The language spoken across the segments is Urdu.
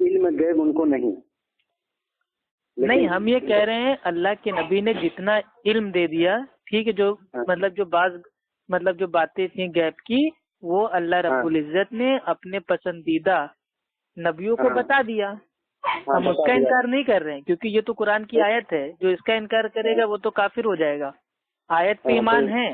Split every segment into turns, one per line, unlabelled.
علم غیب ان کو نہیں.
نہیں، ہم یہ کہہ رہے ہیں اللہ کے نبی نے جتنا علم دے دیا، ٹھیک ہے، جو مطلب جو باتیں تھیں غیب کی، وہ اللہ رب العزت نے اپنے پسندیدہ نبیوں کو بتا دیا. ہم اس کا انکار نہیں کر رہے ہیں، کیونکہ یہ تو قرآن کی آیت ہے. جو اس کا انکار کرے گا وہ تو کافر ہو جائے گا. آیت پہ ایمان ہے،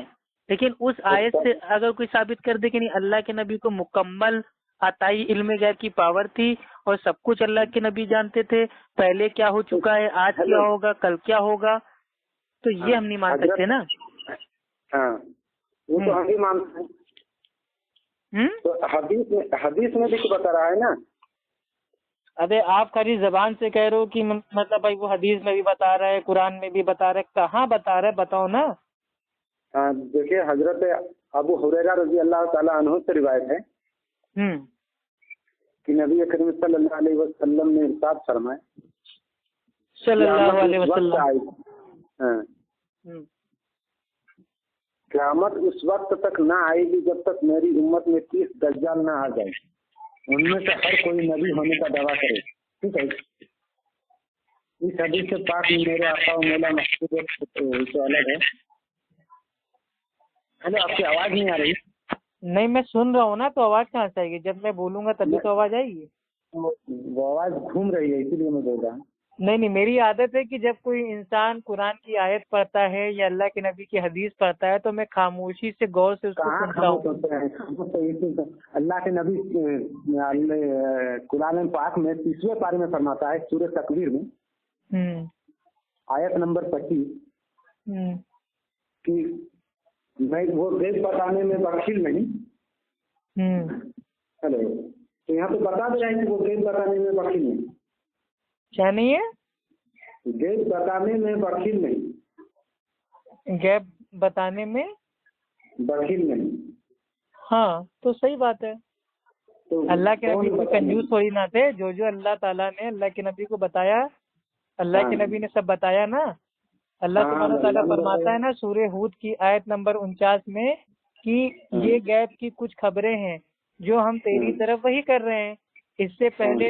لیکن اس آیت سے اگر کوئی ثابت کر دے کہ نہیں اللہ کے نبی کو مکمل عطائی علم غیب کی پاور تھی اور سب کچھ اللہ کے نبی جانتے تھے، پہلے کیا ہو چکا ہے، آج کیا ہوگا، کل کیا ہوگا، تو یہ ہم نہیں مان سکتے نا.
ہاں وہ تو ہم بھی مانتے ہیں. تو حدیث میں بھی تو بتا رہا ہے نا.
ارے آپ خالی زبان سے کہہ رہے ہو کہ مطلب بھائی وہ حدیث میں بھی بتا رہا ہے، قرآن میں بھی بتا رہا ہے، کہاں بتا رہا ہے بتاؤ نا.
دیکھیے حضرت ابو ہریرہ رضی اللہ تعالیٰ عنہ سے روایت ہے کہ نبی کریم صلی اللہ علیہ وسلم نے ارشاد فرمایا
صلی اللہ علیہ وسلم،
قیامت اس وقت تک نہ آئے گی جب تک میری امت میں 30 دجال نہ آ جائے، ان میں سے ہر کوئی نبی ہونے کا دعویٰ کرے. ٹھیک ہے. اس حدیث سے پاک میرے آقا و مولا محبوب تو الگ ہے. ہلو، آپ کی آواز نہیں آ رہی؟
نہیں میں سن رہا ہوں نا، تو آواز کہاں سے آئے گی؟ جب میں بولوں گا تبھی تو آواز آئے گی.
وہ آواز گھوم رہی ہے اسی لیے میں بول رہا ہوں.
نہیں، میری عادت ہے کہ جب کوئی انسان قرآن کی آیت پڑھتا ہے یا اللہ کے نبی کی حدیث پڑھتا ہے تو میں خاموشی سے غور سے اس کو سنتا ہوں.
اللہ کے نبی قرآن پاک میں 30ویں پارے میں فرماتا ہے سورہ تکویر میں آیت نمبر 25 کہ میں وہ غیب بتانے میں بخیل نہیں. ہلو، تو یہاں پہ بتا دیا ہے کہ وہ غیب بتانے میں بخیل نہیں.
کیا نہیں ہے؟
غیب بتانے میں بخیل نہیں.
غیب بتانے میں
بخیل نہیں.
ہاں تو صحیح بات ہے. اللہ کے نبی کو کنجوس تھوڑی نہ تھے. جو اللہ تعالیٰ نے اللہ کے نبی کو بتایا، اللہ کے نبی نے سب بتایا نا. اللہ سبحانہ تعالیٰ فرماتا ہے نا سورہ ہود کی آیت نمبر 49 میں کہ یہ غیب کی کچھ خبریں ہیں جو ہم تیری طرف وہی کر رہے ہیں، اس سے پہلے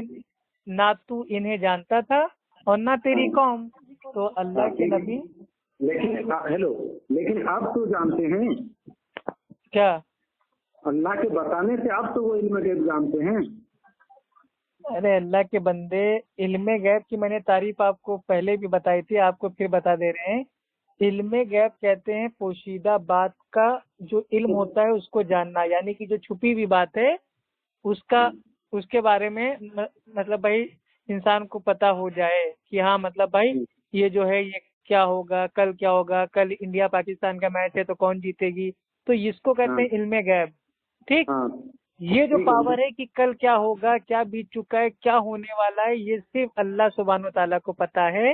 نہ تو انہیں جانتا تھا اور نہ تیری قوم. تو اللہ کے نبی
لیکن آپ تو جانتے ہیں
کیا؟
اللہ کے بتانے سے آپ تو وہ علم غیب جانتے ہیں.
ارے اللہ کے بندے، علم غیب کی میں نے تعریف آپ کو پہلے بھی بتائی تھی، آپ کو پھر بتا دے رہے ہیں. علم غیب کہتے ہیں پوشیدہ بات کا جو علم ہوتا ہے اس کو جاننا، یعنی کہ جو چھپی ہوئی بات ہے اس کے بارے میں مطلب بھائی انسان کو پتا ہو جائے کہ ہاں مطلب بھائی یہ جو ہے یہ کیا ہوگا، کل کیا ہوگا، کل انڈیا پاکستان کا میچ ہے تو کون جیتے گی، تو اس کو کہتے ہیں علم غیب. ٹھیک. یہ جو پاور ہے کہ کل کیا ہوگا، کیا بیت چکا ہے، کیا ہونے والا ہے، یہ صرف اللہ سبحانہ تعالیٰ کو پتا ہے،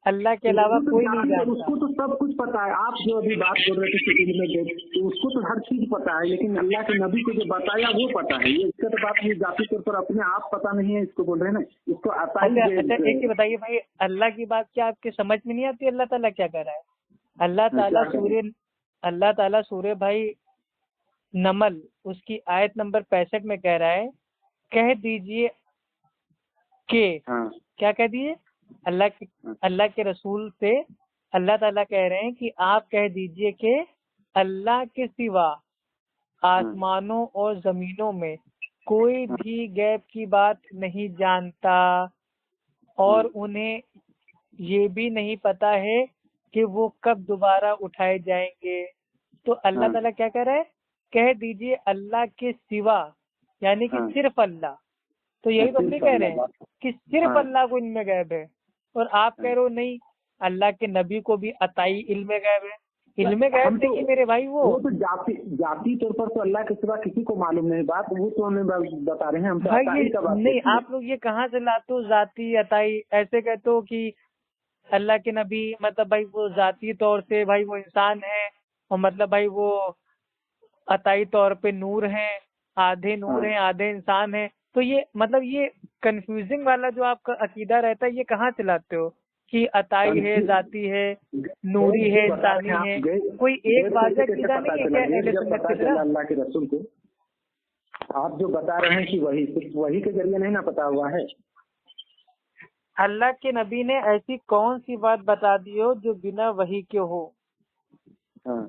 اللہ کے علاوہ کوئی نہیں جانتا.
اس کو تو سب کچھ پتا ہے. آپ جو ابھی بات کر رہے تھے اس کو تو ہر چیز پتا ہے، لیکن اللہ کے نبی کو جو بتایا وہ پتا ہے. یہ اس کا تو بات یہ ذاتی طور پر اپنے آپ پتا نہیں ہے، اس کو بول رہے ہیں نا، اس کو آتا ہی.
اچھا ایک چیز بتائیے بھائی، اللہ کی بات کیا آپ کے سمجھ میں نہیں آتی؟ اللہ تعالیٰ کیا کہہ رہا ہے؟ اللہ تعالیٰ سورہ بھائی نمل اس کی آیت نمبر 65 میں کہہ رہا ہے کہہ دیجئے کہ کیا کہہ دیجئے اللہ کے رسول سے اللہ تعالیٰ کہہ رہے ہیں کہ آپ کہہ دیجئے کہ اللہ کے سوا آسمانوں اور زمینوں میں کوئی بھی غیب کی بات نہیں جانتا اور انہیں یہ بھی نہیں پتا ہے کہ وہ کب دوبارہ اٹھائے جائیں گے. تو اللہ تعالیٰ کیا کہہ رہا ہے؟ کہہ دیجئے اللہ کے سوا، یعنی کہ صرف اللہ. تو یہی تو اپنے کہہ رہے ہیں کہ صرف اللہ کو علم غیب ہے، اور آپ کہہ رہے ہو نہیں اللہ کے نبی کو بھی عطائی علم غیب ہے. علم غیب دیکھیے میرے بھائی، وہ
تو ذاتی طور پر تو اللہ کے سوا کسی کو معلوم نہیں بات، وہ تو ہمیں بتا رہے ہیں. ہم
نہیں، آپ لوگ یہ کہاں سے لاتے ہو ذاتی عطائی؟ ایسے کہتے ہو کہ اللہ کے نبی مطلب بھائی وہ ذاتی طور سے بھائی وہ انسان ہے، اور مطلب بھائی وہ عطائی طور پہ نور ہیں، آدھے نور ہیں آدھے انسان ہیں. تو یہ مطلب یہ کنفیوزنگ والا جو آپ کا عقیدہ رہتا ہے یہ کہاں سے لاتے ہو کہ عطائی ہے، ذاتی ہے، نوری ہے، انسانی ہے؟ کوئی ایک واضح عقیدہ نہیں ہے کیا اہل سنت کی طرح؟
اللہ کے رسول کو آپ جو بتا رہے ہیں کہ وہی صرف وہی کے ذریعے نہیں نا پتا ہوا ہے؟
اللہ کے نبی نے ایسی کون سی بات بتا دی ہو جو بنا وحی کے ہو؟
ہاں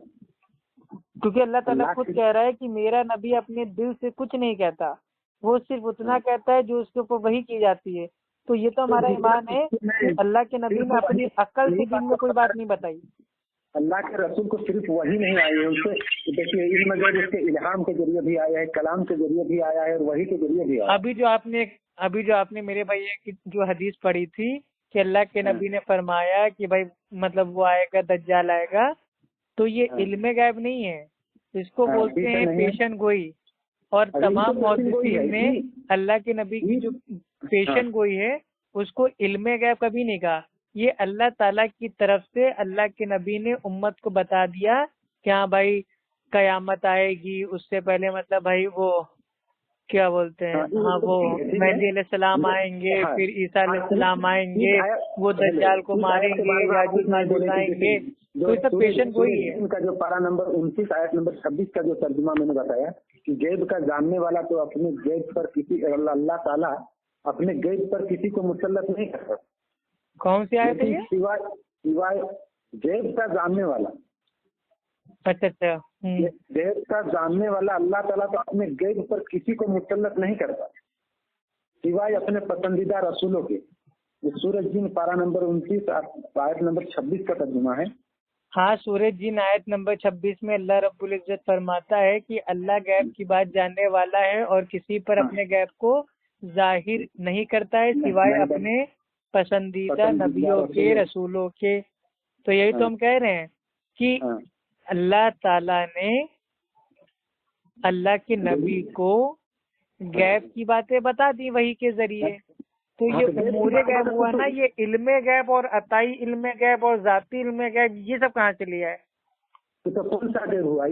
کیونکہ اللہ تعالیٰ خود کہہ رہا ہے کہ میرا نبی اپنے دل سے کچھ نہیں کہتا، وہ صرف اتنا کہتا ہے جو اس کے اوپر وحی کی جاتی ہے۔ تو یہ تو ہمارا ایمان ہے کہ اللہ کے نبی نے اپنی عقل سے دین میں کوئی بات نہیں بتائی۔
اللہ کے رسول کو صرف وہی نہیں آئی ہے، اس سے دیکھیے علم غیب اس کے الہام کے ذریعے بھی آیا ہے، کلام کے ذریعے بھی آیا ہے، اور وہی کے ذریعے بھی آیا ہے۔
ابھی جو آپ نے میرے بھائی کی جو حدیث پڑھی تھی کہ اللہ کے نبی نے فرمایا کہ بھائی مطلب وہ آئے گا، دجال آئے گا، تو یہ علم غیب نہیں ہے، اس کو بولتے ہیں پیشن گوئی۔ اور تمام محدثین نے اللہ کے نبی کی جو پیشن گوئی ہے اس کو علم غیب کبھی نہیں کہا۔ یہ اللہ تعالیٰ کی طرف سے اللہ کے نبی نے امت کو بتا دیا کہ ہاں بھائی قیامت آئے گی، اس سے پہلے مطلب بھائی وہ کیا بولتے ہیں، ہاں وہ مہدی علیہ السلام آئیں گے، پھر عیسیٰ علیہ السلام آئیں گے، وہ دجال کو ماریں گے، یاجوج ماجوج آئیں گے، تو یہ سب پیشن گوئی ہے۔
ان کا جو پارہ نمبر 29 آیت نمبر 26 کا جو ترجمہ میں نے بتایا کہ غیب کا جاننے والا تو اپنے غیب پر کسی اللہ تعالیٰ اپنے غیب پر کسی کو مسلط نہیں کرتا۔
کون سی آیت ہے یہ؟
سوائے غیب کا جاننے والا،
اچھا
غیب کا جاننے والا اللہ تعالیٰ تو اپنے غیب پر کسی کو مسلط نہیں کرتا سوائے اپنے پسندیدہ رسولوں کے۔ یہ سورۃ جن پارہ نمبر 29 آیت نمبر 26 کا ترجمہ ہے۔
ہاں، سورۃ جن آیت نمبر 26 میں اللہ رب العزت فرماتا ہے کہ اللہ غیب کی بات جاننے والا ہے اور کسی پر اپنے غیب کو ظاہر نہیں کرتا ہے سوائے اپنے پسندیدہ نبیوں کے، رسولوں کے۔ تو یہی تو ہم کہہ رہے ہیں کہ اللہ تعالیٰ نے اللہ کے نبی کو غیب کی باتیں بتا دی وحی کے ذریعے۔ تو یہ امور غیب ہوا نا، یہ علم غیب اور عطائی علم غیب اور ذاتی علم غیب یہ سب کہاں سے لیا ہے؟
تو کون سا غیب ہوا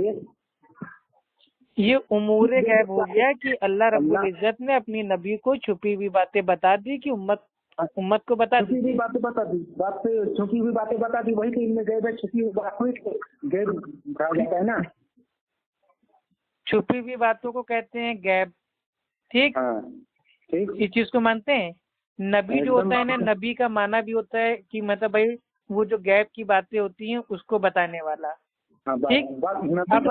یہ امور غیب ہو گیا کہ اللہ رب العزت نے اپنی نبی کو چھپی ہوئی باتیں بتا دی کہ امت کو بتا دی۔
چھپی ہوئی باتیں بتا دی وہی تو علم غیب ہے۔ چھپی ہوئی باتیں غیب کہا جاتا ہے نا۔
چھپی ہوئی باتوں کو کہتے ہیں غیب، ٹھیک؟ اس چیز کو مانتے ہیں۔ نبی جو ہوتا ہے نا، نبی کا معنی بھی ہوتا ہے کہ مطلب بھائی وہ جو غیب کی باتیں ہوتی ہیں اس کو بتانے والا، ٹھیک؟ اب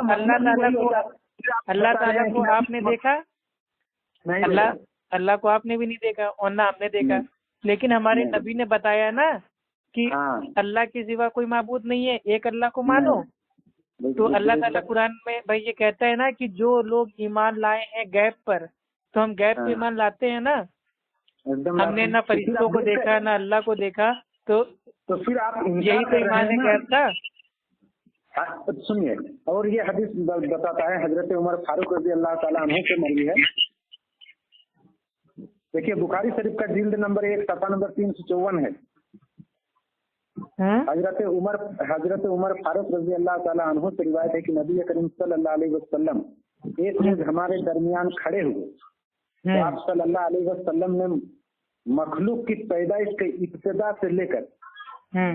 اللہ تعالیٰ کو آپ نے دیکھا؟ اللہ کو آپ نے بھی نہیں دیکھا اور نہ ہم نے دیکھا، لیکن ہمارے نبی نے بتایا نا کہ اللہ کے سوا کوئی معبود نہیں ہے، ایک اللہ کو مانو۔ تو اللہ تعالیٰ قرآن میں بھائی یہ کہتا ہے نا کہ جو لوگ ایمان لائے ہیں غیب پر، تو ہم غیب پہ ایمان لاتے ہیں نا۔ ہم نے نہ فرشتوں کو دیکھا نہ اللہ کو دیکھا، تو
پھر آپ
یہی تو ایمان غیب تھا۔
سنیے، اور یہ حدیث بتاتا ہے حضرت عمر فاروق رضی اللہ تعالیٰ عنہ سے مروی ہے۔ دیکھیے بخاری شریف کا جلد نمبر 1 صفحہ نمبر 354 ہے۔ حضرت عمر فاروق رضی اللہ تعالیٰ عنہ سے روایت ہے کہ نبی کریم صلی اللہ علیہ وسلم ایک روز ہمارے درمیان کھڑے ہوئے۔ آپ صلی اللہ علیہ وسلم نے مخلوق کی پیدائش کے ابتدا سے لے کر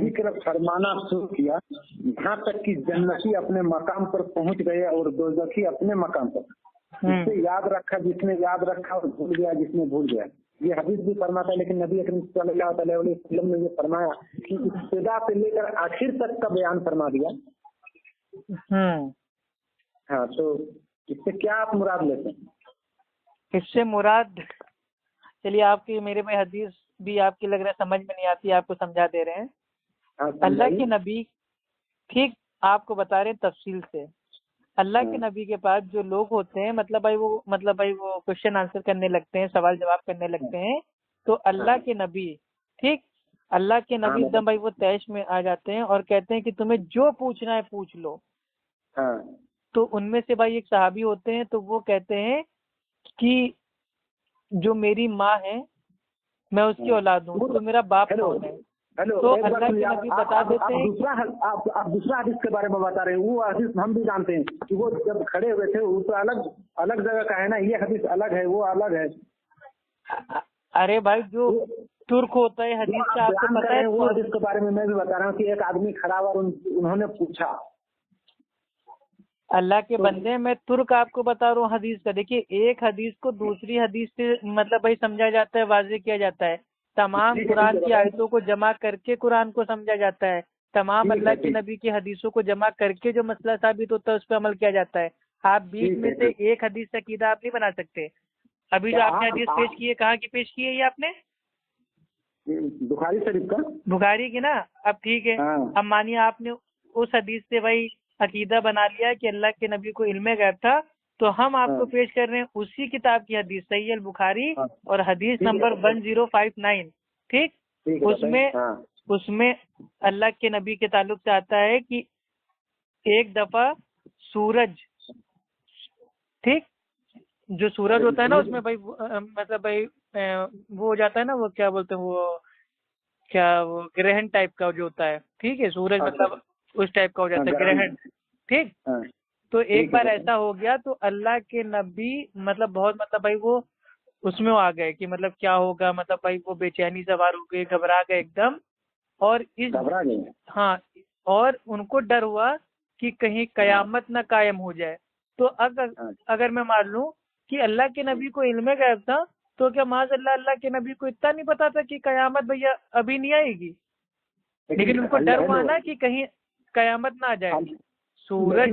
ذکر فرمانا شروع کیا، یہاں تک کہ جنتی اپنے مقام پر پہنچ گئے اور دوزخی اپنے مقام پر۔ اس سے یاد رکھا جس نے یاد رکھا اور بھول گیا جس نے بھول گیا۔ یہ حدیث بھی فرماتا ہے، لیکن نبی اکرم صلی اللہ علیہ وسلم نے یہ فرمایا کہ ابتدا سے لے کر آخر تک کا بیان فرما دیا۔ ہاں، تو اس سے کیا آپ مراد لیتے ہیں؟
اس سے مراد، چلیے آپ کی میرے میں حدیث بھی آپ کی لگ رہا ہے سمجھ میں نہیں آتی، آپ کو سمجھا دے رہے ہیں۔ اللہ کے نبی ٹھیک آپ کو بتا رہے ہیں تفصیل سے۔ اللہ کے نبی کے پاس جو لوگ ہوتے ہیں مطلب بھائی وہ کوشچن آنسر کرنے لگتے ہیں، سوال جواب کرنے لگتے ہیں، تو اللہ کے نبی ٹھیک اللہ کے نبی ایک دم بھائی وہ تیش میں آ جاتے ہیں اور کہتے ہیں کہ تمہیں جو پوچھنا ہے پوچھ لو۔ تو ان میں سے بھائی ایک صحابی ہوتے ہیں، تو وہ کہتے ہیں کہ جو میری ماں ہے میں اس کی اولاد ہوں، تو میرا باپ کون ہے؟ تو اللہ کے نبی بتا دیتے ہیں۔
آپ دوسرا حدیث کے بارے میں بتا رہے ہیں، وہ حدیث ہم بھی جانتے ہیں کہ وہ جب کھڑے ہوئے تھے وہ تو الگ جگہ کا ہے نا، یہ حدیث الگ ہے، وہ الگ ہے۔
ارے بھائی جو ترک ہوتا ہے حدیث کا آپ کو پتا ہے،
وہ حدیث کے بارے میں بھی بتا رہا ہوں کہ ایک آدمی کھڑا ہوا اور انہوں نے پوچھا
اللہ کے بندے میں ترک آپ کو بتا رہا ہوں حدیث کا. دیکھیے ایک حدیث کو دوسری حدیث سے مطلب بھائی سمجھا جاتا ہے, واضح کیا جاتا ہے. تمام قرآن کی آیتوں کو جمع کر کے قرآن کو سمجھا جاتا ہے. تمام اللہ کے نبی کی حدیثوں کو جمع کر کے جو مسئلہ ثابت ہوتا ہے اس پہ عمل کیا جاتا ہے. آپ بیچ میں سے ایک حدیث سے عقیدہ آپ نہیں بنا سکتے. ابھی جو آپ نے حدیث پیش کی ہے کہاں کی پیش کی ہے یہ آپ نے؟
بخاری شریف کا.
بخاری کی نا. اب ٹھیک ہے, اب مانیے آپ نے اس حدیث سے بھائی عقیدہ بنا لیا کہ اللہ کے نبی کو علم غیب تھا, تو ہم آپ کو پیش کر رہے ہیں اسی کتاب کی حدیث صحیح البخاری اور حدیث نمبر 1059. ٹھیک, اس میں اللہ کے نبی کے تعلق سے آتا ہے کہ ایک دفعہ سورج, ٹھیک, جو سورج ہوتا ہے نا اس میں بھائی مطلب بھائی وہ ہو جاتا ہے نا, وہ کیا بولتے ہیں, وہ گرہن ٹائپ کا جو ہوتا ہے, ٹھیک ہے, سورج مطلب اس ٹائپ کا ہو جاتا ہے گرہن, ٹھیک. تو ایک بار ایسا ہو گیا تو اللہ کے نبی مطلب بہت مطلب بھائی وہ اس میں آ گئے کہ مطلب کیا ہوگا, مطلب بھائی وہ بے چینی سوار ہو گئے, گھبرا گئے ایک دم, اور ہاں, اور ان کو ڈر ہوا کہ کہیں قیامت نہ قائم ہو جائے. تو اگر میں مان لوں کہ اللہ کے نبی کو علم غیب تھا, تو کیا معاذ اللہ کے نبی کو اتنا نہیں پتا تھا کہ قیامت بھیا ابھی نہیں آئے گی؟ لیکن ان کو ڈر ہوا نا کہ کہیں قیامت نہ آ جائے. سورج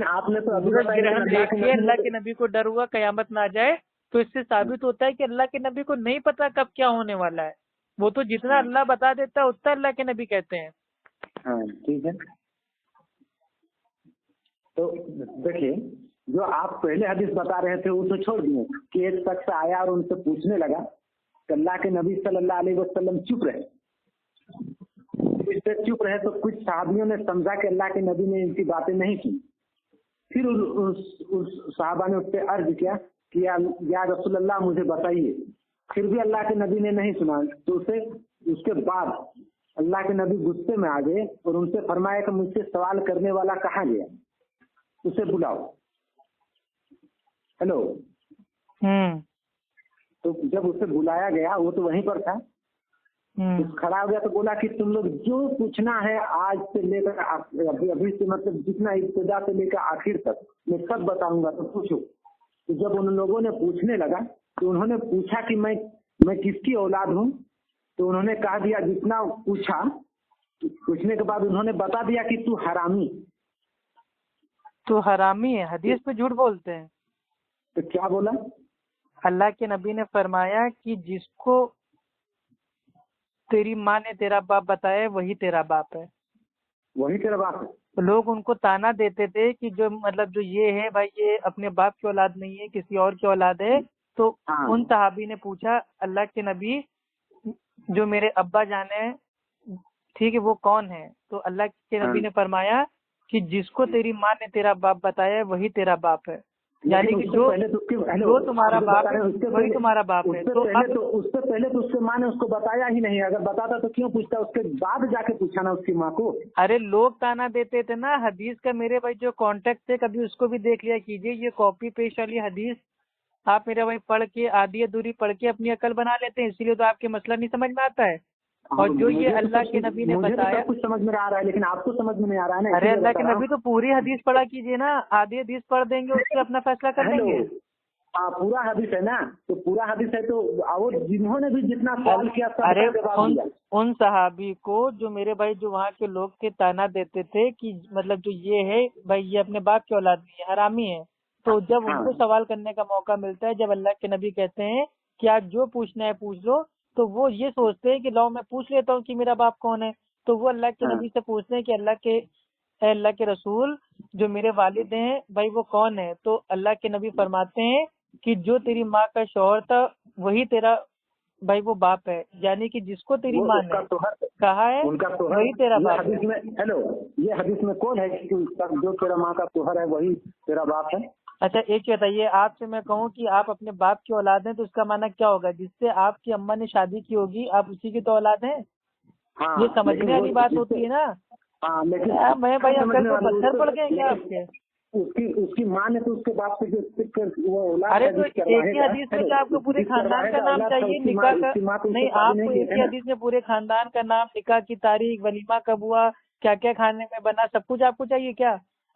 گرہن دیکھ کے اللہ کے نبی کو ڈر ہوا قیامت نہ آ جائے, تو اس سے ثابت ہوتا ہے کہ اللہ کے نبی کو نہیں پتا کب کیا ہونے والا ہے. وہ تو جتنا اللہ بتا دیتا ہے اتنا اللہ کے نبی کہتے ہیں.
ہاں ٹھیک ہے. تو دیکھیے جو آپ پہلے حدیث بتا رہے تھے اسے چھوڑ دیے کہ ایک شخص آیا اور ان سے پوچھنے لگا کہ اللہ کے نبی صلی اللہ علیہ وسلم چپ رہے. اس سے چپ رہے تو کچھ صحابیوں نے سمجھا کہ اللہ کے نبی نے ان کی باتیں نہیں کی. پھر اس صحابہ نے اس سے عرض کیا کہ یا رسول اللہ مجھے بتائیے. پھر بھی اللہ کے نبی نے نہیں سنا. تو اس کے بعد اللہ کے نبی غصے میں آ گئے اور ان سے فرمایا کہ مجھ سے سوال کرنے والا کہاں گیا, اسے بلاؤ. ہیلو. تو جب اسے بلایا گیا وہ تو وہیں پر تھا, کھڑا ہو گیا تو بولا کہ تم لوگ جو پوچھنا ہے آج سے لے کر ابھی سے مطلب جتنا ابتدا سے لے کر آخر تک میں سب بتاؤں گا, تو پوچھو. تو جب ان لوگوں نے پوچھنے لگا تو انہوں نے پوچھا کہ میں کس کی اولاد ہوں, تو انہوں نے کہا دیا جتنا پوچھا. پوچھنے کے بعد انہوں نے بتا دیا کہ تو حرامی
ہے. حدیث پہ جھوٹ بولتے ہیں.
تو کیا بولا؟
اللہ کے نبی نے فرمایا کہ جس کو تیری ماں نے تیرا باپ بتایا وہی تیرا باپ ہے.
وہی تیرا باپ ہے.
لوگ ان کو تانا دیتے تھے کہ جو مطلب جو یہ ہے بھائی یہ اپنے باپ کی اولاد نہیں ہے, کسی اور کی اولاد ہے. تو ان صحابی نے پوچھا اللہ کے نبی جو میرے ابا جان ہے, ٹھیک ہے, وہ کون ہے؟ تو اللہ کے نبی نے فرمایا کہ جس کو تیری ماں نے تیرا باپ بتایا وہی تیرا باپ ہے. یعنی کہ جو تمہارا باپ ہے وہی تمہارا باپ ہے. تو
اس سے پہلے تو اس کے ماں نے اس کو بتایا ہی نہیں. اگر بتاتا تو کیوں پوچھتا؟ اس کے بعد جا کے پوچھا نا اس کی ماں کو.
ارے لوگ تانا دیتے تھے نا. حدیث کا میرے بھائی جو کانٹیکٹ تھے کبھی اس کو بھی دیکھ لیا کیجیے. یہ کاپی پیسٹ والی حدیث آپ میرے بھائی پڑھ کے آدھی ادھوری پڑھ کے اپنی عقل بنا لیتے ہیں, اسی لیے تو آپ کے مسئلہ نہیں سمجھ میں آتا ہے. اور جو یہ اللہ کے نبی نے بتایا
کچھ سمجھ میں آ رہا ہے لیکن آپ کو سمجھ میں نہیں آ رہا ہے نا.
ارے اللہ کے نبی تو پوری حدیث پڑھا کیجیے نا. آدھی حدیث پڑھ دیں گے اس سے اپنا فیصلہ کر لیں گے.
پورا حدیث ہے نا, تو پورا حدیث ہے تو جنہوں نے بھی جتنا سوال کیا
ارے ان صحابی کو جو میرے بھائی جو وہاں کے لوگ تھے تانا دیتے تھے کہ مطلب جو یہ ہے بھائی یہ اپنے باپ کی اولاد نہیں ہے, حرامی ہے. تو جب ان کو سوال کرنے کا موقع ملتا ہے, جب اللہ کے نبی کہتے ہیں کہ آج جو پوچھنا ہے پوچھ لو, تو وہ یہ سوچتے ہیں کہ لاؤ میں پوچھ لیتا ہوں کہ میرا باپ کون ہے. تو وہ اللہ کے نبی سے پوچھتے ہیں کہ اللہ کے رسول جو میرے والد ہیں بھائی وہ کون ہے. تو اللہ کے نبی فرماتے ہیں کہ جو تیری ماں کا شوہر تھا وہی تیرا بھائی وہ باپ ہے. یعنی کہ جس کو تیری ماں نے کہا ہے وہی تیرا باپ ہے.
ہیلو, یہ حدیث میں کون ہے کہ جو تیرا ماں کا شوہر ہے وہی تیرا باپ ہے؟
اچھا ایک بتائیے, آپ سے میں کہوں کہ آپ اپنے باپ کی اولاد ہیں تو اس کا معنی کیا ہوگا؟ جس سے آپ کی اماں نے شادی کی ہوگی آپ اسی کی تو اولاد ہیں. یہ سمجھنے والی بات ہوتی ہے نا. میں بھائی عقل کو پتھر پڑ گئے کیا آپ کے؟
اس کی ماں نے تو اس کے باپ سے
ارے تو ایک ہی حدیث میں کیا آپ کو پورے خاندان کا نام چاہیے نکاح کا؟ نہیں, آپ کو ایک ہی حدیث میں پورے خاندان کا نام, نکاح کی تاریخ, ولیمہ کب ہوا, کیا کیا کھانے میں بنا, سب کچھ آپ کو چاہیے کیا؟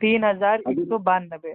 3192,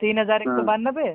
3192।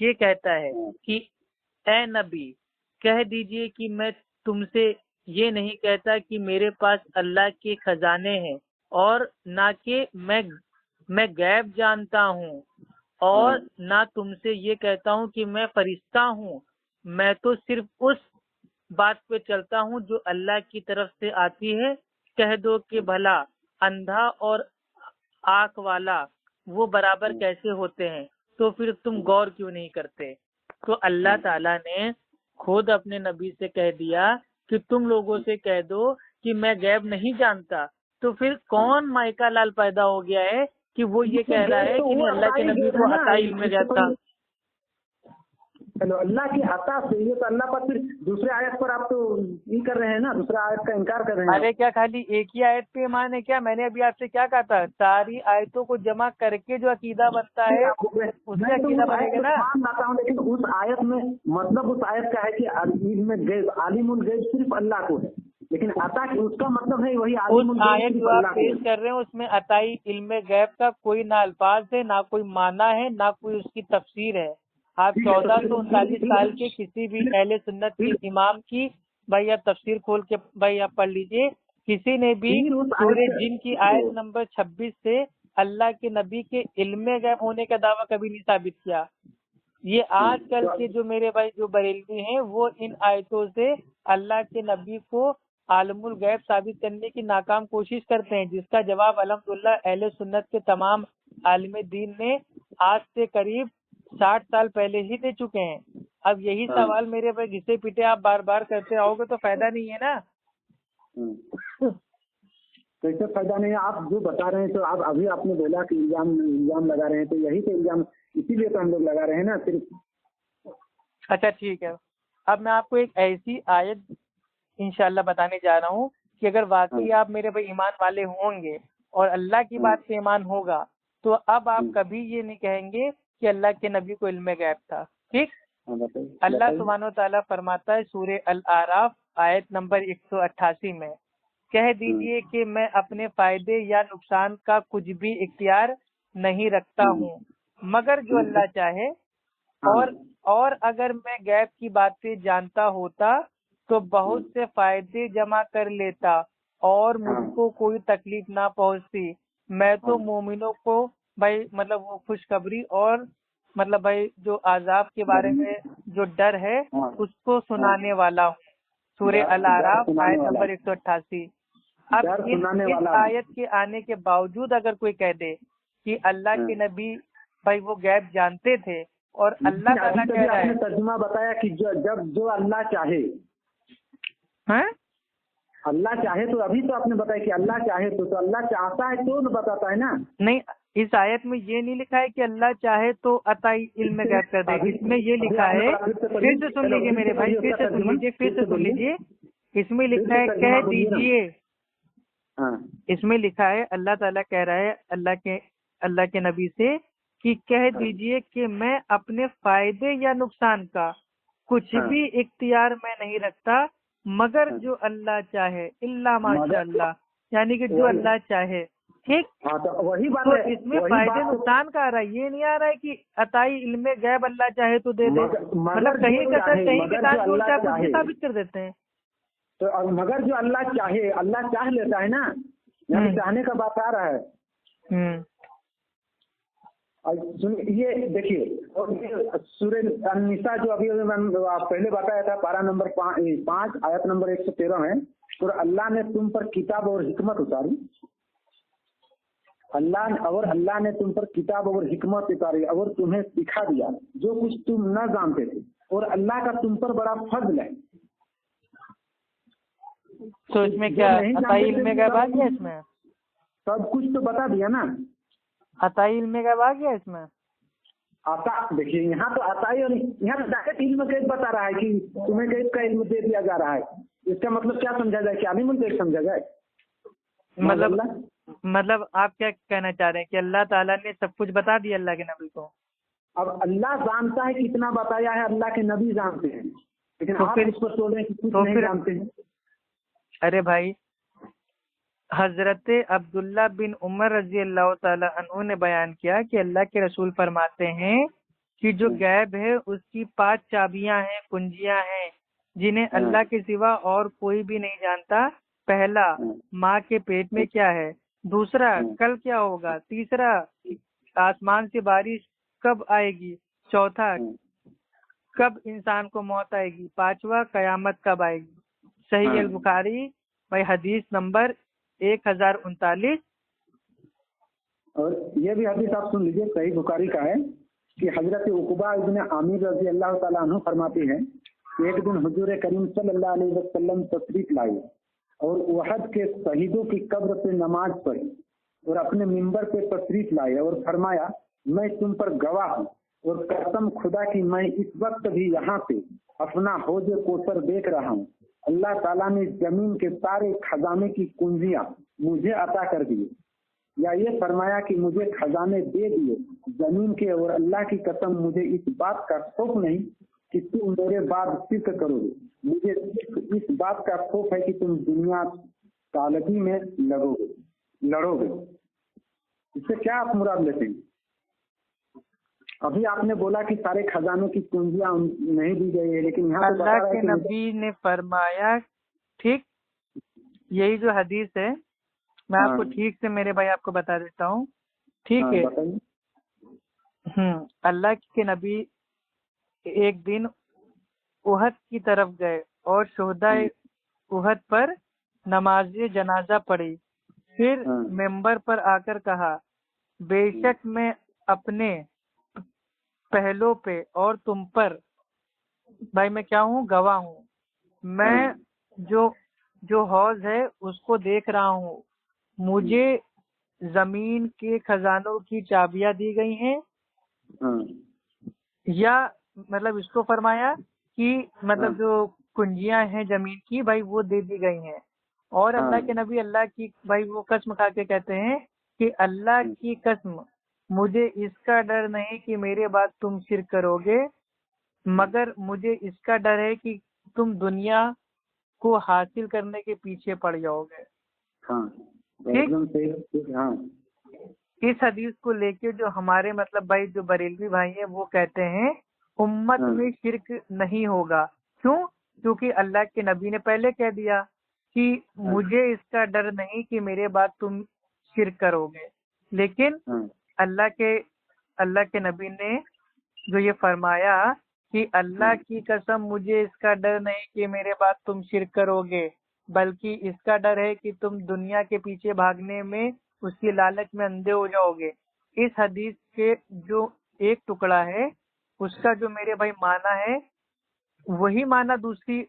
یہ کہتا ہے کہ اے نبی کہہ دیجئے کہ میں تم سے یہ نہیں کہتا کہ میرے پاس اللہ کے خزانے ہیں، اور نہ کہ میں غیب جانتا ہوں، اور نہ تم سے یہ کہتا ہوں کہ میں فرشتہ ہوں، میں تو صرف اس بات پہ چلتا ہوں جو اللہ کی طرف سے آتی ہے۔ کہہ دو کہ بھلا اندھا اور آنکھ والا وہ برابر کیسے ہوتے ہیں، تو پھر تم غور کیوں نہیں کرتے؟ تو اللہ تعالیٰ نے خود اپنے نبی سے کہہ دیا کہ تم لوگوں سے کہہ دو کہ میں غیب نہیں جانتا، تو پھر کون مائکا لال پیدا ہو گیا ہے کہ وہ یہ کہہ رہا ہے کہ نہیں اللہ کے نبی کو عطا علم غیب تھا؟
چلو اللہ کی عطا سے یہ تو اللہ پر پھر دوسرے آیت پر آپ تو یہ کر رہے ہیں نا، دوسرا آیت کا انکار کر رہے ہیں۔
ارے کیا خالی ایک ہی آیت پہ ایمان ہے کیا؟ میں نے ابھی آپ سے کیا کہا تھا، ساری آیتوں کو جمع کر کے جو عقیدہ بنتا ہے اس سے عقیدہ بنے گا نا۔
لاتا ہوں، لیکن اس آیت میں مطلب اس آیت کا ہے کہ علم غیب، عالم الغیب صرف اللہ کو ہے، لیکن عطا اس کا مطلب ہے وہی عالم
اس
الغیب
آیت
صرف
جو
اللہ
آپ
کو
پیش
ہے۔
کر رہے ہیں اس میں عطائی علم غیب کا کوئی نہ الفاظ ہے، نہ کوئی معنی ہے، نہ کوئی اس کی تفسیر ہے۔ آپ 1439 سال کے کسی بھی اہل سنت کے امام کی بھائی آپ تفسیر کھول کے بھائی آپ پڑھ لیجئے، کسی نے بھی سورہ جن کی آیت نمبر 26 سے اللہ کے نبی کے علم غیب ہونے کا دعویٰ کبھی نہیں ثابت کیا۔ یہ آج کل کے جو میرے بھائی جو بریلوی ہیں وہ ان آیتوں سے اللہ کے نبی کو عالم الغیب ثابت کرنے کی ناکام کوشش کرتے ہیں، جس کا جواب الحمدللہ اہل سنت کے تمام عالم دین نے آج سے قریب 60 سال پہلے ہی دے چکے ہیں۔ اب یہی سوال میرے بھائی گھسے پیٹے آپ بار بار کرتے رہو گے تو فائدہ نہیں ہے نا۔
کیسے فائدہ نہیں ہے؟ آپ جو بتا رہے ہیں تو آپ ابھی آپ نے بولا کہ الزام لگا رہے ہیں، تو یہی تو الزام اسی لیے تو ہم لوگ لگا رہے ہیں نا صرف۔
اچھا ٹھیک ہے، اب میں آپ کو ایک ایسی آیت انشاءاللہ بتانے جا رہا ہوں کہ اگر واقعی آپ میرے بھائی ایمان والے ہوں گے اور اللہ کی بات پہ ایمان ہوگا تو اب آپ کبھی یہ نہیں کہیں گے کہ اللہ کے نبی کو علم غیب تھا۔ ٹھیک؟ اللہ سبحانہ و تعالیٰ فرماتا ہے سورہ الاعراف آیت نمبر 188 میں، کہہ دیجئے کہ میں اپنے فائدے یا نقصان کا کچھ بھی اختیار نہیں رکھتا ہوں مگر جو اللہ چاہے، اور اگر میں غیب کی باتیں جانتا ہوتا تو بہت سے فائدے جمع کر لیتا اور مجھ کو کوئی تکلیف نہ پہنچتی۔ میں تو مومنوں کو بھائی مطلب وہ خوشخبری اور مطلب بھائی جو عذاب کے بارے میں جو ڈر ہے اس کو سنانے والا ہوں۔ سورہ الاعراف آیت نمبر 188۔ اب اس آیت کے آنے کے باوجود اگر کوئی کہہ دے کہ اللہ کے نبی بھائی وہ غیب جانتے تھے اور اللہ تعالیٰ کہہ رہا ہے،
ترجمہ بتایا کہ جو اللہ چاہے، اللہ چاہے تو ابھی تو آپ نے بتایا کہ اللہ چاہے تو اللہ چاہتا ہے تو بتاتا ہے نا۔
نہیں، اس آیت میں یہ نہیں لکھا ہے کہ اللہ چاہے تو عطائی علم غیب کر دے، اس میں یہ لکھا ہے، پھر سے سن لیجیے میرے بھائی، پھر سے سن لیجیے، اس میں لکھا ہے کہہ دیجیے، اس میں لکھا ہے اللہ تعالیٰ کہہ رہا ہے اللہ کے نبی سے کہ کہہ دیجیے کہ میں اپنے فائدے یا نقصان کا کچھ بھی اختیار میں نہیں رکھتا مگر جو اللہ چاہے، اللہ ماشاء اللہ، یعنی کہ جو اللہ چاہے۔ ٹھیک،
وہی بات
تو
ہے،
اس میں فائدے نقصان کا آ رہا ہے، یہ نہیں آ رہا ہے کہ عطائی علم غیب اللہ چاہے تو دے دے، مطلب کہیں کے ساتھ کہیں کے ساتھ جوڑ کے کچھ بھی ثابت کر دیتے ہیں۔
تو مگر جو اللہ چاہے، اللہ چاہ لیتا ہے نا، یعنی چاہنے کا بات آ رہا ہے۔ یہ دیکھیے سورہ النساء جو ابھی پہلے بتایا تھا پارہ نمبر 5 آیت نمبر 113 میں، اور اللہ نے تم پر کتاب اور حکمت اتاری، اللہ نے تم پر کتاب اور حکمت اتاری اور تمہیں سکھا دیا جو کچھ تم نہ جانتے تھے، اور اللہ کا تم پر بڑا فضل ہے۔
تو اس میں کیا عطائی علم غیب آ گیا؟ اس میں
سب کچھ تو بتا دیا نا،
عطائی علم غیب آ گیا اس میں۔
دیکھیے یہاں تو عطائی اور یہاں تو ڈائریکٹ علم غیب بتا رہا ہے کہ تمہیں غیب کا علم دے دیا جا رہا ہے۔ اس کا مطلب کیا سمجھا جائے کہ عالم الغیب سمجھا جائے؟
مطلب آپ کیا کہنا چاہ رہے ہیں کہ اللہ تعالیٰ نے سب کچھ بتا دیا اللہ کے نبی کو؟
اب اللہ جانتا ہے کتنا بتایا ہے، اللہ کے نبی جانتے ہیں، لیکن آپ اس پر بول رہے ہیں کہ کچھ نہیں جانتے ہیں۔
ارے بھائی، حضرت عبداللہ بن عمر رضی اللہ تعالی عنہ نے بیان کیا کہ اللہ کے رسول فرماتے ہیں کہ جو غیب ہے اس کی 5 چابیاں ہیں، کنجیاں ہیں، جنہیں اللہ کے سوا اور کوئی بھی نہیں جانتا۔ پہلا، ماں کے پیٹ میں کیا ہے، دوسرا کل کیا ہوگا، تیسرا آسمان سے بارش کب آئے گی، چوتھا کب انسان کو موت آئے گی، پانچواں قیامت کب آئے گی۔ صحیح البخاری بھائی حدیث نمبر 1039۔
اور یہ بھی حدیث آپ سن لیجیے، صحیح بخاری کا ہے کہ حضرت عقبہ ابن عامر رضی اللہ تعالیٰ عنہ فرماتے ہیں کہ ایک دن حضور کریم صلی اللہ علیہ وسلم تشریف لائے اور احد کے شہیدوں کی قبر پہ نماز پڑھی اور اپنے منبر پہ تشریف لائے اور فرمایا میں تم پر گواہ ہوں اور قسم خدا کی میں اس وقت بھی یہاں سے اپنا حوض کوثر دیکھ رہا ہوں، اللہ تعالیٰ نے زمین کے سارے خزانے کی کنجیاں مجھے عطا کر دیے، یا یہ فرمایا کہ مجھے خزانے دے دیے زمین کے، اور اللہ کی قسم مجھے اس بات کا خوف نہیں کہ تم میرے بعد شرک کرو گے، مجھے اس بات کا خوف ہے کہ تم دنیا طالبی میں لڑو گے۔ اس سے کیا آپ مراد لیتے ہیں؟ ابھی آپ نے بولا کہ سارے خزانوں کی کنجیاں نہیں دی گئی ہے، لیکن یہاں
اللہ کے نبی نے فرمایا، ٹھیک، یہی جو حدیث ہے میں آپ کو ٹھیک سے میرے بھائی آپ کو بتا دیتا ہوں، ٹھیک ہے۔ اللہ کے نبی ایک دن احد کی طرف گئے اور شہدائے احد پر نماز جنازہ پڑھی، پھر ممبر پر آ کر کہا بے شک میں اپنے پہلو پہ اور تم پر بھائی میں کیا ہوں، گواہ ہوں، میں جو حوض ہے اس کو دیکھ رہا ہوں، مجھے زمین کے خزانوں کی چابیاں دی گئی ہیں، یا مطلب اس کو فرمایا کہ مطلب جو کنجیاں ہیں زمین کی بھائی وہ دے دی گئی ہیں، اور اللہ کے نبی اللہ کی بھائی وہ قسم کھا کے کہتے ہیں کہ اللہ کی قسم مجھے اس کا ڈر نہیں کہ میرے بعد تم شرک کرو گے، مگر مجھے اس کا ڈر ہے کہ تم دنیا کو حاصل کرنے کے پیچھے پڑ جاؤ گے۔ اس حدیث کو لے کے جو ہمارے مطلب بھائی جو بریلوی بھائی ہیں وہ کہتے ہیں امت میں شرک نہیں ہوگا، کیوں؟ کیونکہ اللہ کے نبی نے پہلے کہہ دیا کہ مجھے اس کا ڈر نہیں کہ میرے بعد تم شرک کرو گے، لیکن اللہ کے نبی نے جو یہ فرمایا کہ اللہ کی قسم مجھے اس کا ڈر نہیں کہ میرے بعد تم شرک کرو گے، بلکہ اس کا ڈر ہے کہ تم دنیا کے پیچھے بھاگنے میں اس کی لالچ میں اندھے ہو جاؤ گے۔ اس حدیث کے جو ایک ٹکڑا ہے اس کا جو میرے بھائی معنی ہے وہی معنی دوسری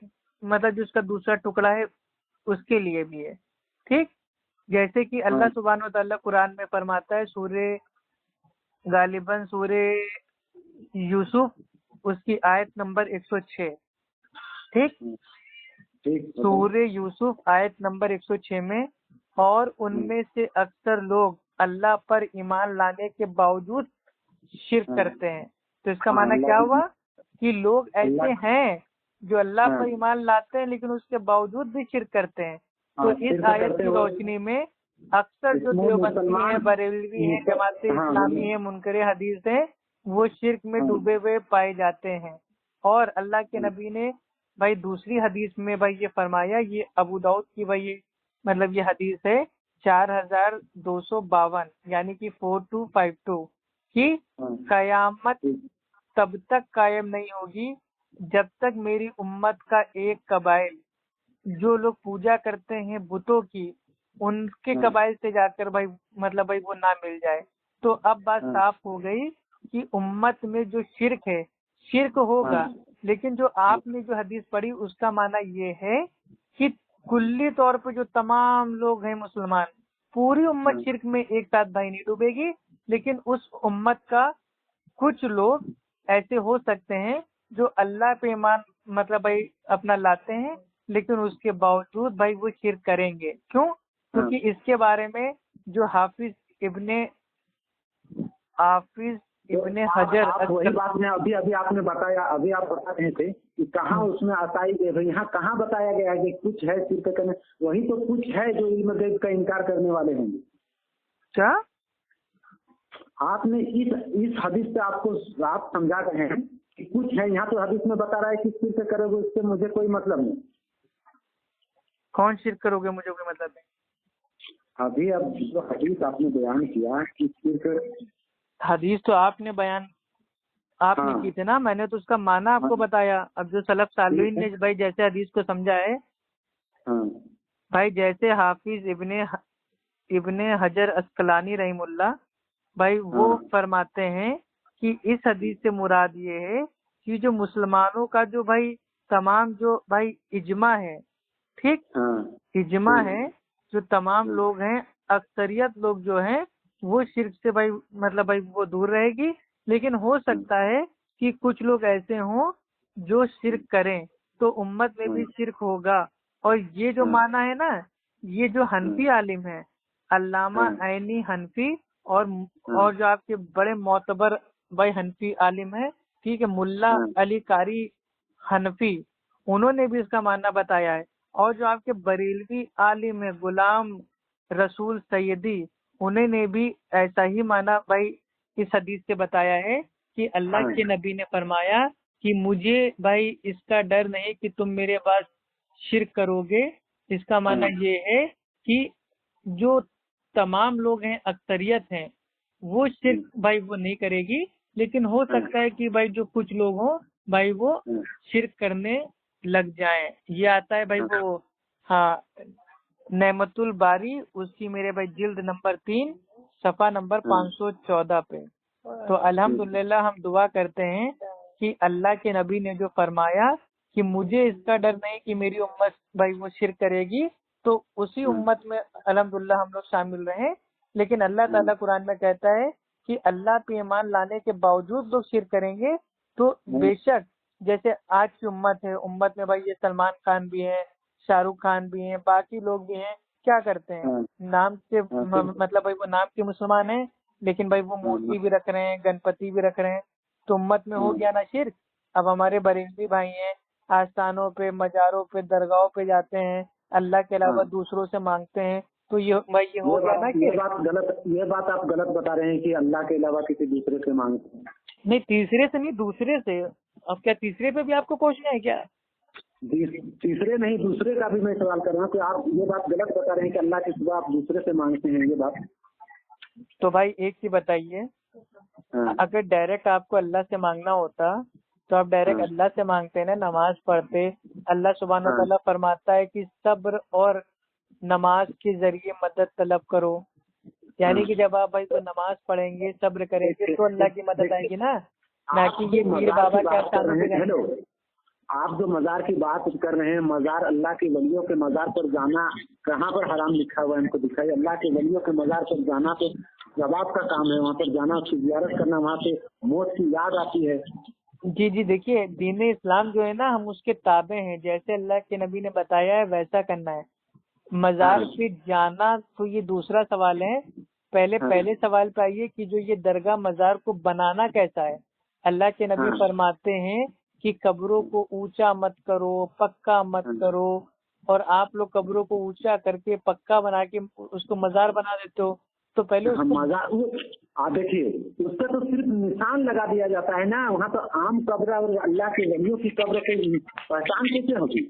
مطلب جو اس کا دوسرا ٹکڑا ہے اس کے لیے بھی ہے، ٹھیک، جیسے کہ اللہ سبحانہ و تعالیٰ قرآن میں فرماتا ہے سورہ غالباً سورہ یوسف اس کی آیت نمبر 106، ٹھیک، سورہ یوسف آیت نمبر 106 میں، اور ان میں سے اکثر لوگ اللہ پر ایمان لانے کے باوجود شرک کرتے ہیں۔ تو اس کا معنی کیا ہوا کہ لوگ ایسے ہیں جو اللہ پر ایمان لاتے ہیں لیکن اس کے باوجود بھی شرک کرتے ہیں۔ تو اس آیت کی روشنی میں اکثر جو دیوبندی ہیں، بریلوی ہیں، جماعت اسلامی ہیں، منکر حدیث ہیں، وہ شرک میں ڈوبے ہوئے پائے جاتے ہیں۔ اور اللہ کے نبی نے بھائی دوسری حدیث میں بھائی یہ فرمایا، یہ ابو داؤد کی بھائی مطلب یہ حدیث ہے 4252 یعنی کہ 4252 کہ قیامت تب تک قائم نہیں ہوگی جب تک میری امت کا ایک قبائل جو لوگ پوجا کرتے ہیں بتوں کی ان کے قبائل سے جا کر بھائی مطلب بھائی وہ نہ مل جائے۔ تو اب بات صاف ہو گئی کہ امت میں جو شرک ہے شرک ہوگا، لیکن جو آپ نے جو حدیث پڑھی اس کا معنی یہ ہے کہ کلی طور پہ جو تمام لوگ ہیں مسلمان پوری امت شرک میں ایک ساتھ بھائی نہیں ڈوبے گی، لیکن اس امت کا کچھ لوگ ایسے ہو سکتے ہیں جو اللہ پہ ایمان مطلب بھائی اپنا لاتے ہیں لیکن اس کے باوجود بھائی وہ شرک کریں گے، کیوں؟ کیونکہ اس کے بارے میں جو حافظ ابن حجر
وہی بات میں ابھی آپ نے بتایا، ابھی آپ بتا رہے تھے کہ کہاں اس میں عطائی یہاں کہاں بتایا گیا ہے کہ کچھ ہے شرک کرنے، وہی تو کچھ ہے جو علم غیب کا انکار کرنے والے ہوں گے۔
کیا
آپ نے اس حدیث سے آپ کو آپ سمجھا رہے ہیں کہ کچھ ہے، یہاں تو حدیث میں بتا رہا ہے کہ شرک کرو گے اس سے مجھے کوئی مطلب نہیں.
کون شرک کرو گے مجھے کوئی مطلب نہیں؟
ابھی اب جو حدیث آپ نے بیان کیا کہ شرک،
حدیث تو آپ نے بیان نے کی تھی نا، میں نے تو اس کا معنی آپ کو بتایا. اب جو سلف صالحین نے بھائی جیسے حدیث کو سمجھا ہے بھائی، جیسے حافظ ابن حجر اسقلانی رحم اللہ بھائی وہ فرماتے ہیں کہ اس حدیث سے مراد یہ ہے کہ جو مسلمانوں کا جو بھائی تمام جو بھائی اجماع ہے، ٹھیک، اجماع ہے، جو تمام لوگ ہیں، اکثریت لوگ جو ہیں وہ شرک سے بھائی مطلب بھائی وہ دور رہے گی. لیکن ہو سکتا ہے کہ کچھ لوگ ایسے ہوں جو شرک کریں تو امت میں بھی شرک ہوگا. اور یہ جو معنی ہے نا، یہ جو حنفی عالم ہے علامہ عینی حنفی اور جو آپ کے بڑے معتبر بھائی حنفی عالم ہے، ٹھیک ہے، ملا علی قاری حنفی، انہوں نے بھی اس کا معنی بتایا ہے. اور جو آپ کے بریلوی عالم ہے غلام رسول سیدی، انہیں نے بھی ایسا ہی معنی بھائی اس حدیث سے بتایا ہے کہ اللہ کے نبی نے فرمایا کہ مجھے بھائی اس کا ڈر نہیں کہ تم میرے پاس شرک کرو گے. اس کا معنی یہ ہے کہ جو تمام لوگ ہیں، اکثریت ہیں، وہ شرک بھائی وہ نہیں کرے گی. لیکن ہو سکتا ہے کہ بھائی جو کچھ لوگ ہوں بھائی وہ شرک کرنے لگ جائیں. یہ آتا ہے بھائی وہ نعمت الباری اس کی میرے بھائی جلد نمبر 3 صفحہ نمبر 514 پہ. تو الحمدللہ ہم دعا کرتے ہیں کہ اللہ کے نبی نے جو فرمایا کہ مجھے اس کا ڈر نہیں کہ میری امت بھائی وہ شرک کرے گی، تو اسی امت میں الحمدللہ ہم لوگ شامل رہیں. لیکن اللہ تعالیٰ قرآن میں کہتا ہے کہ اللہ پہ ایمان لانے کے باوجود لوگ شرک کریں گے تو بے شک جیسے آج کی امت ہے، امت میں بھائی یہ سلمان خان بھی ہیں، شاہ رخ خان بھی ہیں، باقی لوگ بھی ہیں، کیا کرتے ہیں نام سے مطلب بھائی وہ نام کے مسلمان ہیں لیکن بھائی وہ مورتی بھی رکھ رہے ہیں، گنپتی بھی رکھ رہے ہیں. تو امت میں ہو گیا نا شرک. اب ہمارے بریلوی بھائی ہیں، آستانوں پہ، مزاروں پہ، درگاہوں پہ جاتے ہیں، اللہ کے علاوہ دوسروں سے مانگتے ہیں، تو یہ ہو گیا نا کہ
یہ بات آپ غلط بتا رہے ہیں کہ اللہ کے علاوہ کسی دوسرے سے مانگتے ہیں.
نہیں، تیسرے سے نہیں، دوسرے سے. اب کیا تیسرے پہ بھی آپ کو پوچھنا ہے کیا؟
تیسرے نہیں، دوسرے کا بھی میں سوال کر رہا ہوں کہ آپ یہ بات غلط بتا رہے ہیں کہ اللہ کے سوا آپ دوسرے سے مانگتے ہیں. یہ بات
تو بھائی ایک چیز بتائیے، اگر ڈائریکٹ آپ کو اللہ سے مانگنا ہوتا تو آپ ڈائریکٹ اللہ سے مانگتے نا، نماز پڑھتے. اللہ سبحانہ و تعالیٰ فرماتا ہے کہ صبر اور نماز کے ذریعے مدد طلب کرو. یعنی کہ جب آپ بھائی کو نماز پڑھیں گے، صبر کریں گے تو اللہ کی مدد آئے گی نا، نہ کہ یہ پیر بابا کے آستانوں پہ جائیں گے.
آپ جو مزار کی بات کر رہے ہیں، مزار اللہ کے ولیوں کے مزار پر جانا کہاں پر حرام لکھا ہوا ہے؟ ہم کو دکھائیے. اللہ کے ولیوں کے مزار پر جانا تو ثواب کا کام ہے، وہاں پر جانا، اس کی زیارت کرنا، وہاں سے موت کی یاد آتی ہے.
جی دیکھیے، دین اسلام جو ہے نا، ہم اس کے تابع ہیں، جیسے اللہ کے نبی نے بتایا ہے ویسا کرنا ہے. مزار پہ جانا تو یہ دوسرا سوال ہے. پہلے سوال پہ آئیے کہ جو یہ درگاہ مزار کو بنانا کیسا ہے. اللہ کے نبی فرماتے ہیں کہ قبروں کو اونچا مت کرو، پکا مت کرو. اور آپ لوگ قبروں کو اونچا کر کے پکا بنا کے اس کو مزار بنا دیتے ہو. تو پہلے
دیکھیے اس پہ تو صرف نشان لگا دیا جاتا ہے نا، وہاں تو عام قبر اور اللہ کے ولیوں کی قبر کی پہچان کیسے ہوگی؟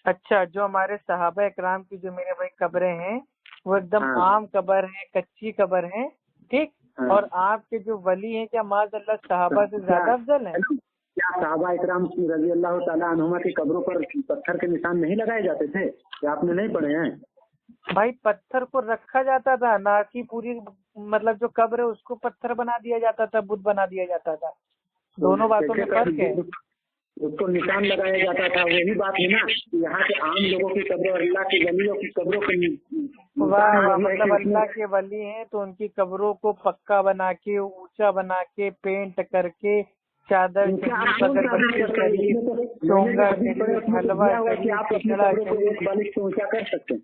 اچھا، جو ہمارے صحابہ اکرام کی جو میرے بھائی قبریں ہیں وہ ایک دم عام قبر ہیں، کچی قبر ہیں، ٹھیک. اور آپ کے جو ولی ہیں کیا معاذ اللہ صحابہ سے زیادہ افضل ہیں؟
کیا صحابہ اکرام رضی اللہ تعالیٰ عنہما کی قبروں پر پتھر کے نشان نہیں لگائے جاتے تھے؟ کیا آپ نے نہیں پڑھے ہیں؟
بھائی پتھر کو رکھا جاتا تھا، نہ کہ پوری مطلب جو قبر ہے اس کو پتھر بنا دیا جاتا تھا، بت بنا دیا جاتا تھا. دونوں باتوں میں فرق ہے.
اس کو نشان لگایا جاتا تھا. وہی بات ہے نا، یہاں کے عام لوگوں کی قبر اور اللہ کے ولیوں کی قبروں کو
مطلب اللہ کے ولی ہیں تو ان کی قبروں کو پکا بنا کے، اونچا بنا کے، پینٹ کر کے، چادر
کر سکتے ہیں.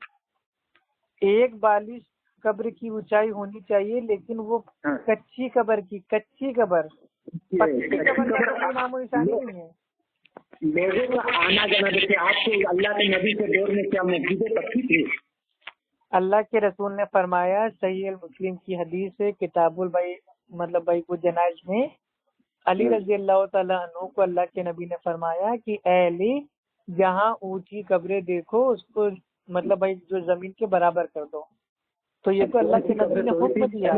ایک بالش قبر کی اونچائی ہونی چاہیے، لیکن وہ کچی قبر کی، کچی قبر، پکی قبر کا کوئی نام و نشان نہیں ہے.
لوگوں کا آنا جانا دیکھیے، آپ کو اللہ کے نبی کے دور میں کیا مسجدیں پکی تھی؟
اللہ کے رسول نے فرمایا، صحیح المسلم کی حدیث ہے، کتاب البئی مطلب بیع الجنائز میں، علی رضی اللہ تعالیٰ عنہ کو اللہ کے نبی نے فرمایا کہ اے علی، جہاں اونچی قبریں دیکھو اس کو مطلب بھائی جو زمین کے برابر کر دو. تو یہ تو اللہ کے نبی نے حکم دیا.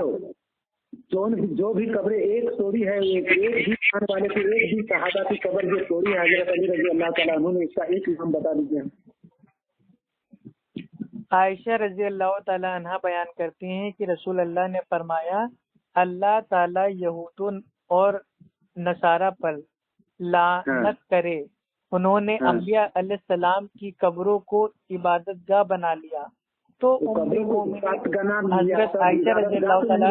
جو بھی قبریں ایک توڑی ہے، ایک بھی آنے والے کی ایک بھی صحابہ کی قبر جو توڑی ہے حضرت علی رضی اللہ تعالیٰ عنہ نے، اس کا ایک نام بتا دیجیے.
عائشہ رضی اللہ تعالیٰ عنہ بیان کرتی ہیں کہ رسول اللہ نے فرمایا، اللہ تعالیٰ یہود اور نصارہ پر لعنت کرے، انہوں نے انبیاء علیہ السلام کی قبروں کو عبادت گاہ بنا لیا. تو ام المومنین حضرت عائشہ رضی اللہ تعالیٰ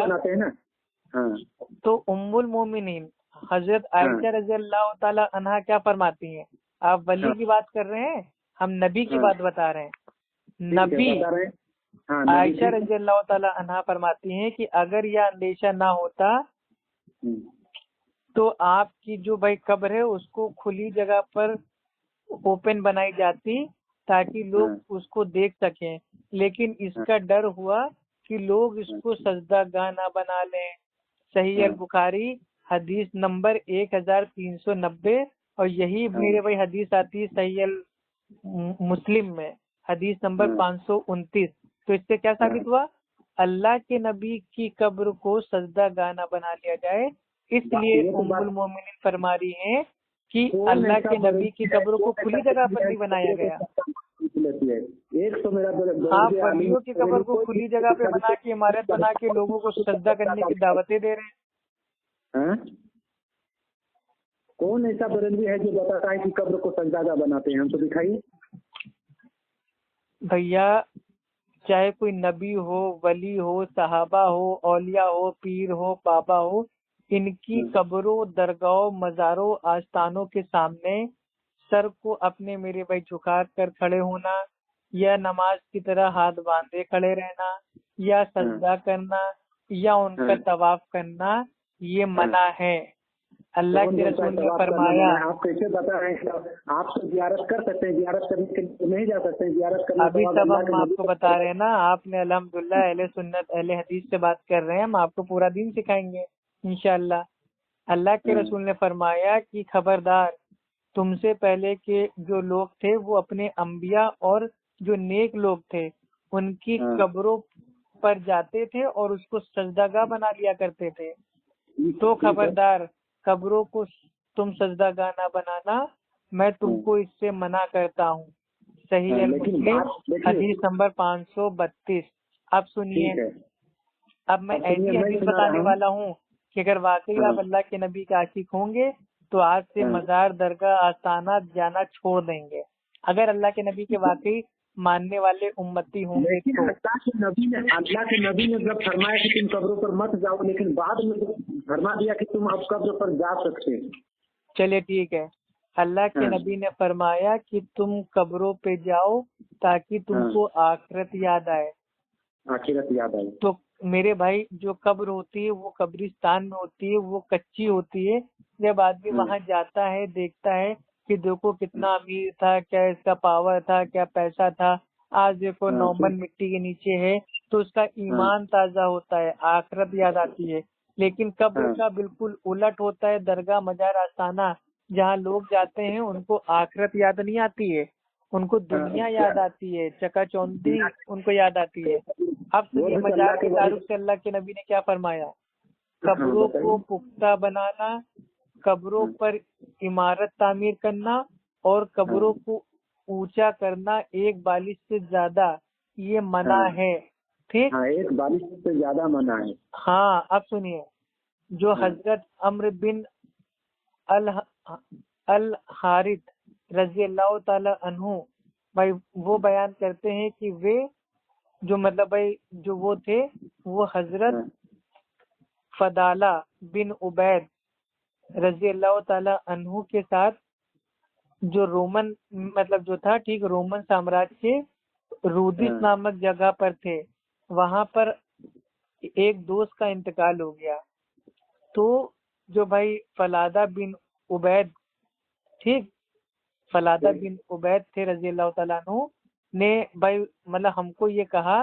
ام المومنین حضرت عائشہ رضی اللہ تعالیٰ عنہ کیا فرماتی ہیں؟ آپ ولی کی بات کر رہے ہیں، ہم نبی کی بات بتا رہے ہیں. نبی عائشہ رضی اللہ تعالیٰ عنہ فرماتی ہیں کہ اگر یہ اندیشہ نہ ہوتا تو آپ کی جو بھائی قبر ہے اس کو کھلی جگہ پر اوپن بنائی جاتی تاکہ لوگ اس کو دیکھ سکیں، لیکن اس کا ڈر ہوا کہ لوگ اس کو سجدہ گاہ نہ بنا لیں. صحیح البخاری حدیث نمبر 1390، اور یہی میرے بھائی حدیث آتی ہے صحیح مسلم میں حدیث نمبر 529. تو اس سے کیا ثابت ہوا؟ اللہ کے نبی کی قبر کو سجدہ گاہ نہ بنا لیا جائے. اس لیے ام المومنین فرما رہی ہیں کہ اللہ کے نبی کی قبر کو کھلی جگہ پر نہیں بنایا گیا. آپ ولیوں کی قبر کو کھلی جگہ پہ بنا کے عمارت بنا کے لوگوں کو سجدہ کرنے کی دعوتیں دے رہے ہیں.
کون ایسا بریلوی ہے جو بتاتا ہے کہ قبر کو سجدہ گاہ بناتے ہیں؟ ہم تو دکھائیے.
بھیا چاہے کوئی نبی ہو، ولی ہو، صحابہ ہو، اولیاء ہو، پیر ہو، بابا ہو، ان کی قبروں، درگاہوں، مزاروں، آستانوں کے سامنے سر کو اپنے میرے بھائی جھکا کر کھڑے ہونا، یا نماز کی طرح ہاتھ باندھے کھڑے رہنا، یا سجدہ کرنا، یا ان کا طواف کرنا، یہ منع ہے. اللہ کے رسول نے فرمایا.
آپ کیسے بتا رہے ہیں؟ آپ تو زیارت کر سکتے ہیں، زیارت کرنے کے لیے نہیں جا سکتے ہیں. زیارت کرنا
ابھی سب ہم آپ کو بتا رہے ہیں نا. آپ نے الحمدللہ اہل سنت اہل حدیث سے بات کر رہے ہیں، ہم آپ کو پورا دین سکھائیں گے انشاءاللہ. اللہ کے رسول نے فرمایا کہ خبردار، تم سے پہلے کے جو لوگ تھے وہ اپنے انبیاء اور جو نیک لوگ تھے ان کی قبروں پر جاتے تھے اور اس کو سجدہ گاہ بنا لیا کرتے تھے. تو خبردار، قبروں کو تم سجدہ گاہ نہ بنانا، میں تم کو اس سے منع کرتا ہوں. صحیح مسلم حدیث نمبر 532. اب سنیے، اب میں ایسی حدیث بتانے والا ہوں کہ اگر واقعی آپ اللہ کے نبی کے عاشق ہوں گے تو آج سے مزار، درگاہ، آستانہ جانا چھوڑ دیں گے، اگر اللہ کے نبی کے واقعی ماننے والے امتی ہوں گے تو.
اللہ کے نبی نے جب فرمایا کہ تم قبروں پر مت جاؤ، لیکن بعد میں فرما دیا کہ تم اب قبر پر جا سکتے ہیں.
چلے ٹھیک ہے. اللہ کے نبی نے فرمایا کہ تم قبروں پہ جاؤ تاکہ تم کو آخرت یاد آئے.
آخرت یاد آئے.
تو میرے بھائی جو قبر ہوتی ہے وہ قبرستان میں ہوتی ہے، وہ کچی ہوتی ہے. جب آدمی وہاں جاتا ہے دیکھتا ہے کہ دیکھو کتنا امیر تھا، کیا اس کا پاور تھا، کیا پیسہ تھا، آج دیکھو نارمل مٹی کے نیچے ہے، تو اس کا ایمان تازہ ہوتا ہے، آخرت یاد آتی ہے. لیکن قبر کا بالکل الٹ ہوتا ہے. درگاہ، مزار، آستانہ جہاں لوگ جاتے ہیں ان کو آخرت یاد نہیں آتی ہے، ان کو دنیا یاد آتی ہے، چکا چوندی ان کو یاد آتی ہے. اب سنیے مزار کے تعلق سے اللہ کے نبی نے کیا فرمایا؟ قبروں کو پختہ بنانا، قبروں پر عمارت تعمیر کرنا اور قبروں کو اونچا کرنا ایک بالش سے زیادہ، یہ منع ہے. ٹھیک،
ایک بالش سے زیادہ منع ہے.
ہاں. اب سنیے، جو حضرت عمرو بن الحارث رضی اللہ تعالی عنہ بھائی وہ بیان کرتے ہیں کہ وہ جو مطلب بھائی جو وہ تھے، وہ حضرت فضالہ بن عبید رضی اللہ تعالی عنہ کے ساتھ جو رومن مطلب جو تھا ٹھیک رومن سامراج کے رودس نامک جگہ پر تھے. وہاں پر ایک دوست کا انتقال ہو گیا، تو جو بھائی فلادہ بن عبید ٹھیک فلادہ بن عبید تھے رضی اللہ تعالیٰ عنہ نے بھائی مطلب ہم کو یہ کہا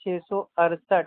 668।